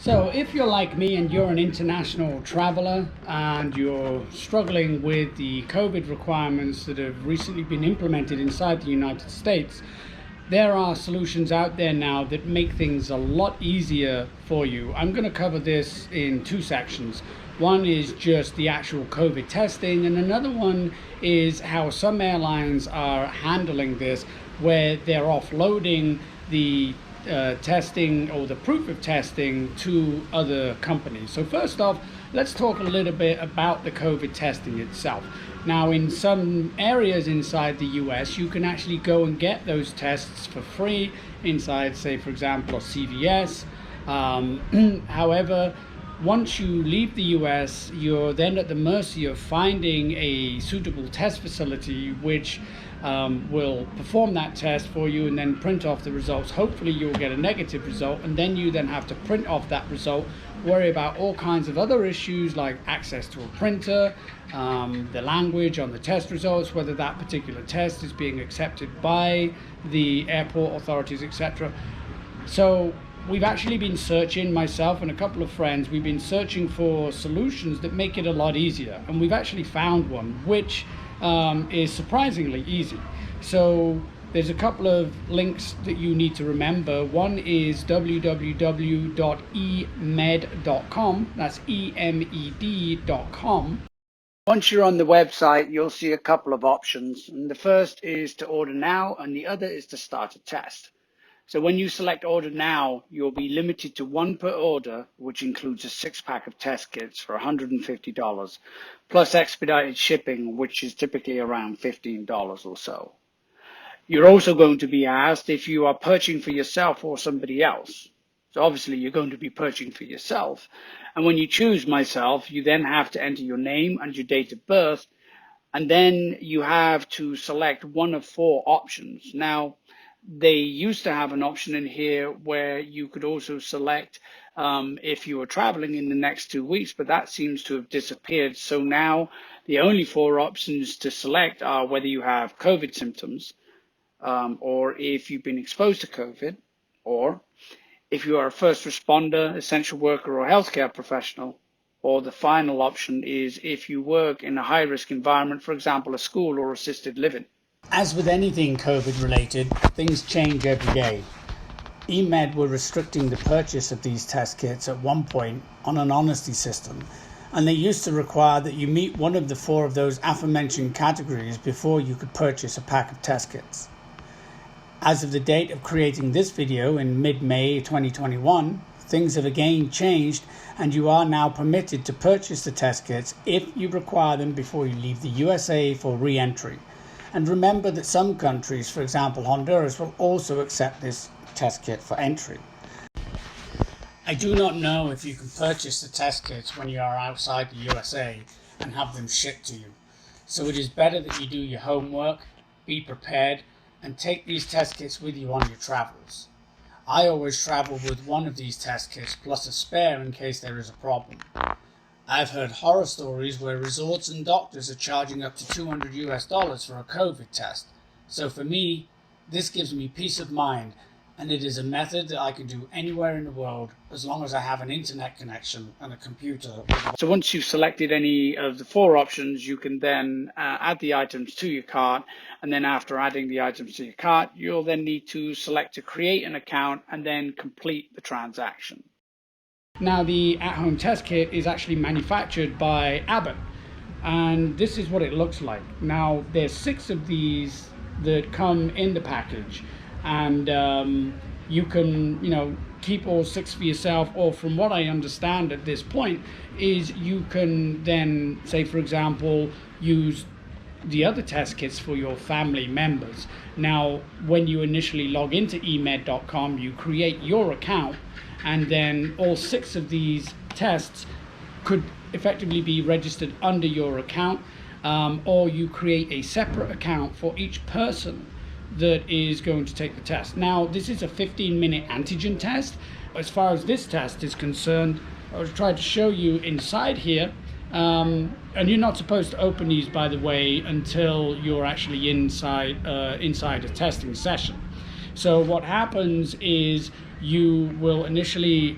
So if you're like me and you're an international traveler and you're struggling with the COVID requirements that have recently been implemented inside the United States, there are solutions out there now that make things a lot easier for you. I'm going to cover this in two sections. One is just the actual COVID testing, and another one is how some airlines are handling this, where they're offloading the testing or the proof of testing to other companies. So first off, let's talk a little bit about the COVID testing itself. Now, in some areas inside the US, you can actually go and get those tests for free inside, say, for example, a CVS. However, once you leave the US, you're then at the mercy of finding a suitable test facility which will perform that test for you and then print off the results. Hopefully you'll get a negative result, and then you then have to print off that result, worry about all kinds of other issues like access to a printer, the language on the test results, whether that particular test is being accepted by the airport authorities, etc. So we've actually been searching, myself and a couple of friends, we've been searching for solutions that make it a lot easier, and we've actually found one which is surprisingly easy. So there's a couple of links that you need to remember. One is www.emed.com. That's emed.com. Once you're on the website, you'll see a couple of options, and the first is to order now and the other is to start a test. So when you select order now, you'll be limited to one per order, which includes a 6-pack of test kits for $150, plus expedited shipping, which is typically around $15 or so. You're also going to be asked if you are purchasing for yourself or somebody else. So obviously you're going to be purchasing for yourself. And when you choose myself, you then have to enter your name and your date of birth, and then you have to select one of 4 options. Now, they used to have an option in here where you could also select if you were traveling in the next 2 weeks, but that seems to have disappeared. So now the only 4 options to select are whether you have COVID symptoms, or if you've been exposed to COVID, or if you are a first responder, essential worker, or healthcare professional, or the final option is if you work in a high-risk environment, for example, a school or assisted living. As with anything COVID related, things change every day. eMed were restricting the purchase of these test kits at one point on an honesty system, and they used to require that you meet one of the 4 of those aforementioned categories before you could purchase a pack of test kits. As of the date of creating this video in mid-May 2021, things have again changed, and you are now permitted to purchase the test kits if you require them before you leave the USA for re-entry. And remember that some countries, for example Honduras, will also accept this test kit for entry. I do not know if you can purchase the test kits when you are outside the USA and have them shipped to you. So it is better that you do your homework, be prepared, and take these test kits with you on your travels. I always travel with one of these test kits plus a spare in case there is a problem. I've heard horror stories where resorts and doctors are charging up to $200 for a COVID test. So for me, this gives me peace of mind, and it is a method that I can do anywhere in the world as long as I have an internet connection and a computer. So once you've selected any of the 4 options, you can then add the items to your cart, and then after adding the items to your cart, you'll then need to select to create an account and then complete the transaction. Now, the at-home test kit is actually manufactured by Abbott, and this is what it looks like. Now, there's 6 of these that come in the package, and you can, keep all 6 for yourself, or from what I understand at this point, is you can then, say, for example, use the other test kits for your family members. Now, when you initially log into emed.com, you create your account, and then all 6 of these tests could effectively be registered under your account, or you create a separate account for each person that is going to take the test. Now, this is a 15-minute antigen test. As far as this test is concerned, I was trying to show you inside here, and you're not supposed to open these, by the way, until you're actually inside a testing session. So what happens is you will initially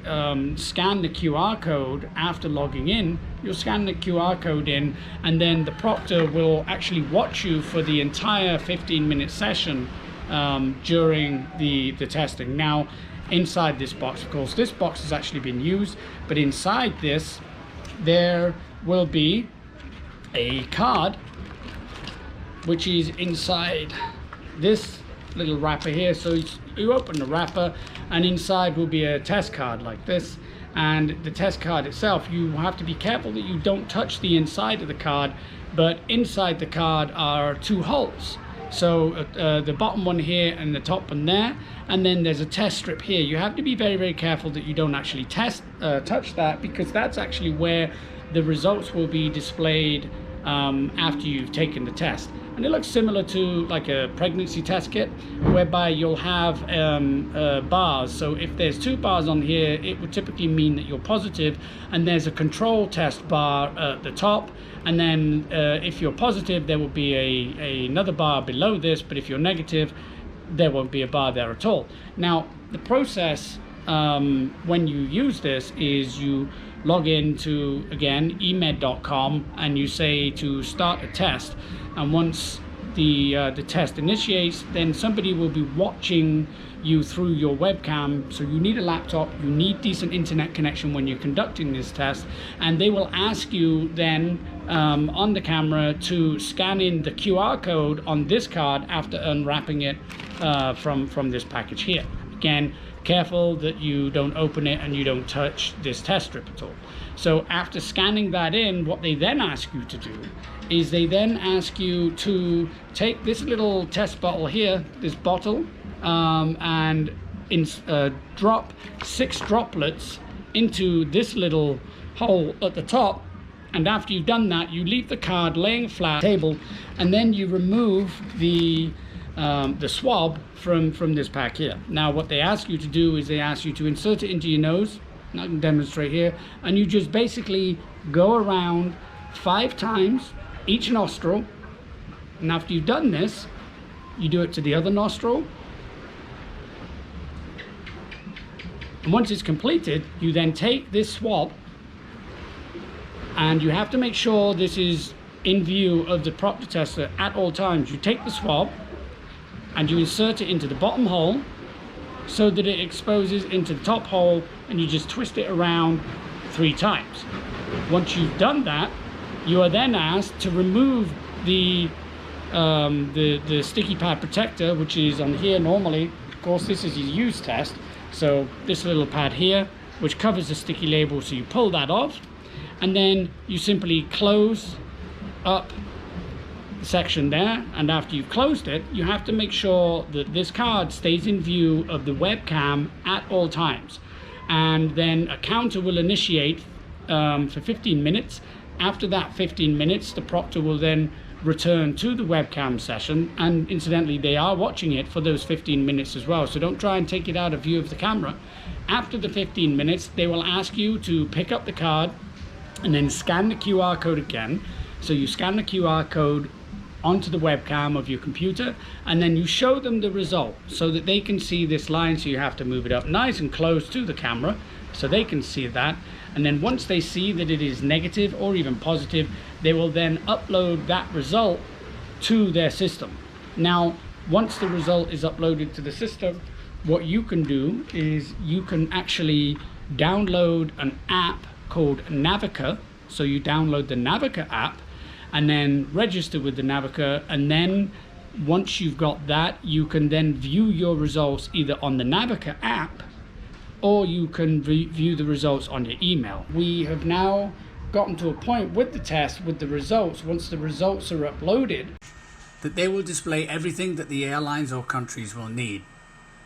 scan the QR code after logging in. You'll scan the QR code in, and then the proctor will actually watch you for the entire 15-minute session during the testing. Now, inside this box, of course, this box has actually been used, but inside this, there will be a card, which is inside this little wrapper here. So you open the wrapper, and inside will be a test card like this. And the test card itself, you have to be careful that you don't touch the inside of the card, but inside the card are two holes. So the bottom one here and the top one there, and then there's a test strip here. You have to be very, very careful that you don't actually touch that, because that's actually where the results will be displayed after you've taken the test. And it looks similar to like a pregnancy test kit, whereby you'll have bars. So if there's two bars on here, it would typically mean that you're positive, and there's a control test bar at the top. And then if you're positive, there will be another bar below this, but if you're negative, there won't be a bar there at all. Now, the process when you use this is you log into, again, eMed.com, and you say to start a test. And once the test initiates, then somebody will be watching you through your webcam. So you need a laptop, you need decent internet connection when you're conducting this test, and they will ask you then on the camera to scan in the QR code on this card after unwrapping it from this package here. Again, careful that you don't open it and you don't touch this test strip at all. So after scanning that in, what they then ask you to do is they then ask you to take this little test bottle here, this bottle, and drop 6 droplets into this little hole at the top. And after you've done that, you leave the card laying flat on the table, and then you remove the swab from this pack here. Now, what they ask you to do is they ask you to insert it into your nose, and I can demonstrate here, and you just basically go around 5 times each nostril. And after you've done this, you do it to the other nostril. And once it's completed, you then take this swab, and you have to make sure this is in view of the proctor tester at all times. You take the swab and you insert it into the bottom hole so that it exposes into the top hole, and you just twist it around 3 times. Once you've done that, you are then asked to remove the sticky pad protector, which is on here normally. Of course, this is your use test. So this little pad here, which covers the sticky label, so you pull that off, and then you simply close up the section there. And after you've closed it, you have to make sure that this card stays in view of the webcam at all times. And then a counter will initiate for 15 minutes. After that 15 minutes, the proctor will then return to the webcam session, and incidentally, they are watching it for those 15 minutes as well, so don't try and take it out of view of the camera. After the 15 minutes, they will ask you to pick up the card and then scan the QR code again. So you scan the QR code onto the webcam of your computer, and then you show them the result so that they can see this line. So you have to move it up nice and close to the camera so they can see that. And then once they see that it is negative or even positive, they will then upload that result to their system. Now, once the result is uploaded to the system, what you can do is you can actually download an app called Navica. So you download the Navica app and then register with the Navica, and then once you've got that, you can then view your results either on the Navica app, or you can view the results on your email. We have now gotten to a point with the test, with the results, once the results are uploaded, that they will display everything that the airlines or countries will need.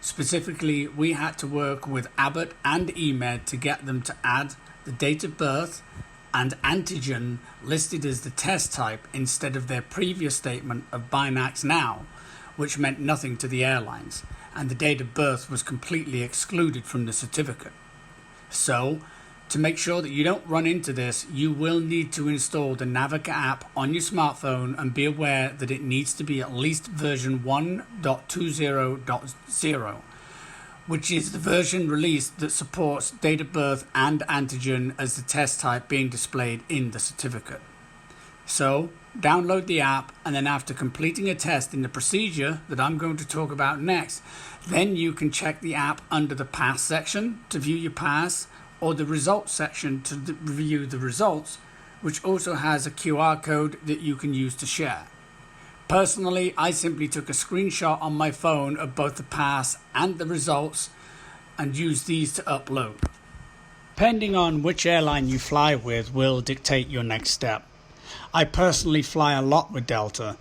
Specifically, we had to work with Abbott and eMed to get them to add the date of birth and antigen listed as the test type instead of their previous statement of Binax Now, which meant nothing to the airlines, and the date of birth was completely excluded from the certificate. So To make sure that you don't run into this, you will need to install the Navica app on your smartphone and be aware that it needs to be at least version 1.20.0, which is the version released that supports date of birth and antigen as the test type being displayed in the certificate. So, download the app, and then after completing a test in the procedure that I'm going to talk about next, then you can check the app under the pass section to view your pass, or the results section to review the results, which also has a QR code that you can use to share. Personally, I simply took a screenshot on my phone of both the pass and the results and used these to upload. Depending on which airline you fly with will dictate your next step. I personally fly a lot with Delta,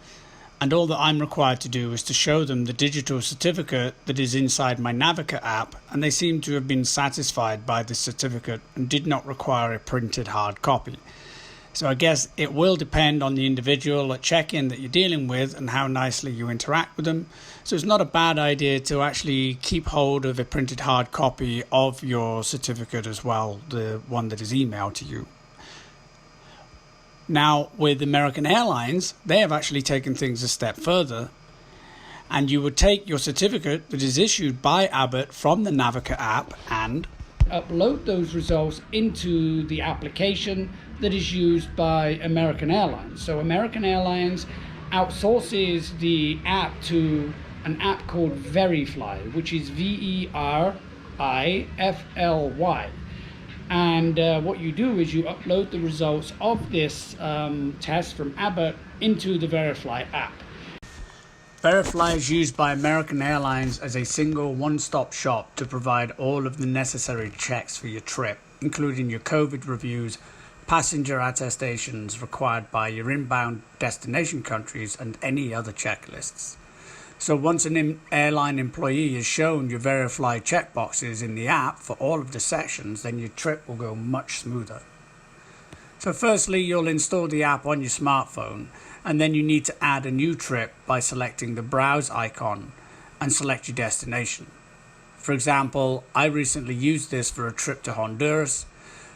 and all that I'm required to do is to show them the digital certificate that is inside my Navica app, and they seem to have been satisfied by this certificate and did not require a printed hard copy. So I guess it will depend on the individual at check-in that you're dealing with and how nicely you interact with them. So it's not a bad idea to actually keep hold of a printed hard copy of your certificate as well, the one that is emailed to you. Now, with American Airlines, they have actually taken things a step further, and you would take your certificate that is issued by Abbott from the Navica app and upload those results into the application that is used by American Airlines. So American Airlines outsources the app to an app called VeriFLY, which is VeriFLY. And what you do is you upload the results of this test from Abbott into the VeriFLY app. VeriFLY is used by American Airlines as a single one-stop shop to provide all of the necessary checks for your trip, including your COVID reviews, passenger attestations required by your inbound destination countries, and any other checklists. So once an airline employee has shown your VeriFLY checkboxes in the app for all of the sections, then your trip will go much smoother. So firstly, you'll install the app on your smartphone, and then you need to add a new trip by selecting the browse icon and select your destination. For example, I recently used this for a trip to Honduras.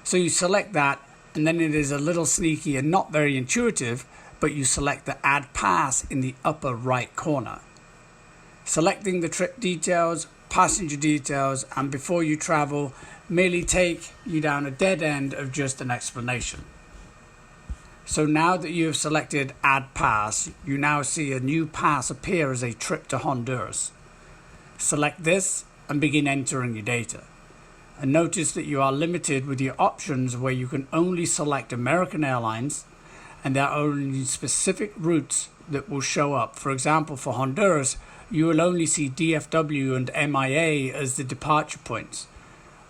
So you select that, and then it is a little sneaky and not very intuitive, but you select the Add Pass in the upper right corner. Selecting the trip details, passenger details, and before you travel merely take you down a dead end of just an explanation. So now that you have selected Add Pass, you now see a new pass appear as a trip to Honduras. Select this and begin entering your data. And notice that you are limited with your options where you can only select American Airlines, and there are only specific routes that will show up. For example, for Honduras, you will only see DFW and MIA as the departure points.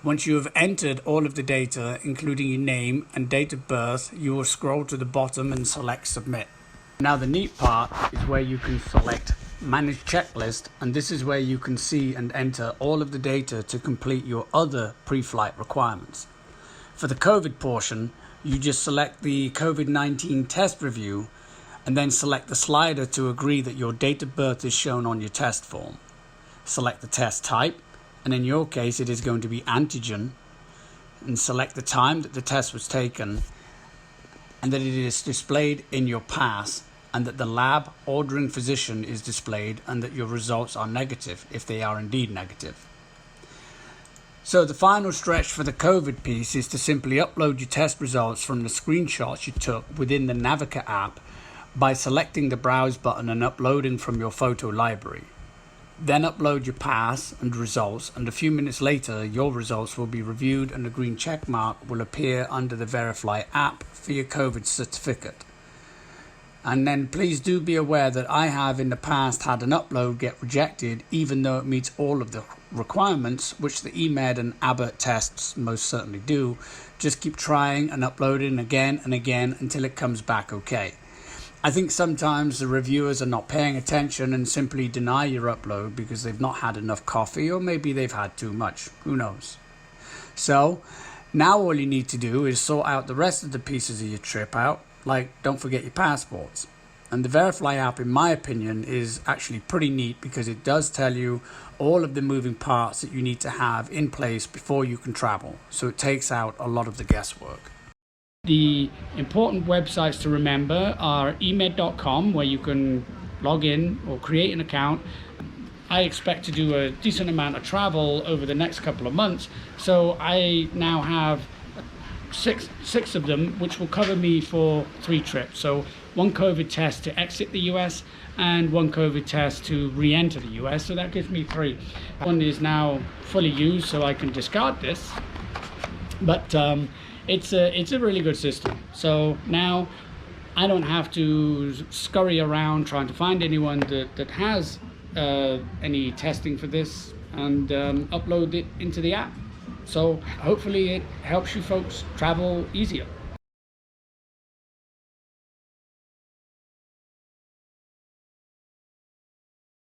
Once you have entered all of the data, including your name and date of birth, you will scroll to the bottom and select Submit. Now the neat part is where you can select Manage Checklist, and this is where you can see and enter all of the data to complete your other pre-flight requirements. For the COVID portion, you just select the COVID-19 test review and then select the slider to agree that your date of birth is shown on your test form. Select the test type, and in your case it is going to be antigen, and select the time that the test was taken, and that it is displayed in your pass, and that the lab ordering physician is displayed, and that your results are negative if they are indeed negative. So the final stretch for the COVID piece is to simply upload your test results from the screenshots you took within the Navica app by selecting the Browse button and uploading from your photo library. Then upload your pass and results, and a few minutes later your results will be reviewed and a green check mark will appear under the VeriFLY app for your COVID certificate. And then please do be aware that I have in the past had an upload get rejected even though it meets all of the requirements, which the eMed and Abbott tests most certainly do. Just keep trying and uploading again and again until it comes back okay. I think sometimes the reviewers are not paying attention and simply deny your upload because they've not had enough coffee, or maybe they've had too much. Who knows? So now all you need to do is sort out the rest of the pieces of your trip out, like don't forget your passports. And the VeriFLY app, in my opinion, is actually pretty neat because it does tell you all of the moving parts that you need to have in place before you can travel. So it takes out a lot of the guesswork. The important websites to remember are eMed.com, where you can log in or create an account. I expect to do a decent amount of travel over the next couple of months, so I now have six of them, which will cover me for 3 trips. So 1 COVID test to exit the US and 1 COVID test to re-enter the US. So that gives me 3. One is now fully used, so I can discard this. But it's a really good system. So now I don't have to scurry around trying to find anyone that has any testing for this and upload it into the app. So hopefully it helps you folks travel easier.